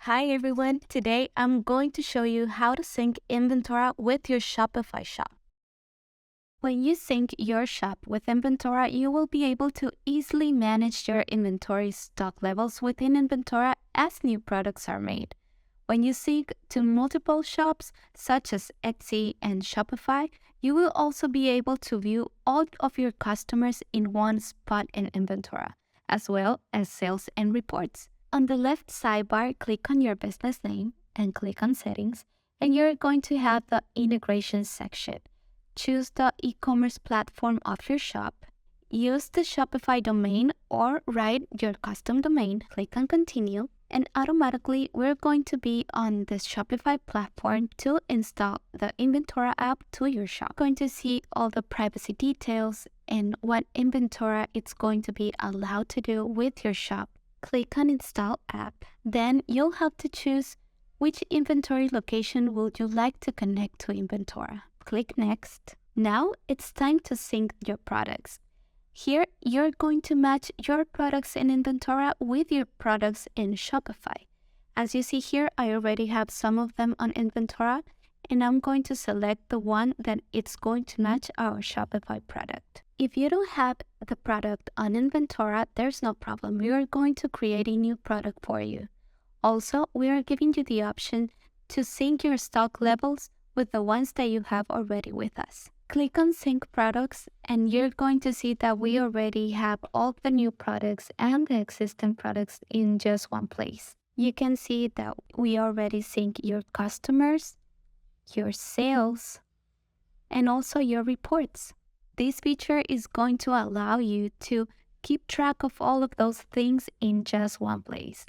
Hi everyone, today I'm going to show you how to sync Inventora with your Shopify shop. When you sync your shop with Inventora, you will be able to easily manage your inventory stock levels within Inventora as new products are made. When you sync to multiple shops such as Etsy and Shopify, you will also be able to view all of your customers in one spot in Inventora, as well as sales and reports. On the left sidebar, click on your business name and click on Settings, and you're going to have the Integration section. Choose the e-commerce platform of your shop. Use the Shopify domain or write your custom domain. Click on Continue, and automatically we're going to be on the Shopify platform to install the Inventora app to your shop. You're going to see all the privacy details and what Inventora is going to be allowed to do with your shop. Click on Install App. Then you'll have to choose which inventory location would you like to connect to Inventora. Click Next. Now it's time to sync your products. Here, you're going to match your products in Inventora with your products in Shopify. As you see here, I already have some of them on Inventora, and I'm going to select the one that it's going to match our Shopify product. If you don't have the product on Inventora, there's no problem. We are going to create a new product for you. Also, we are giving you the option to sync your stock levels with the ones that you have already with us. Click on Sync Products, and you're going to see that we already have all the new products and the existing products in just one place. You can see that we already sync your customers, your sales, and also your reports. This feature is going to allow you to keep track of all of those things in just one place.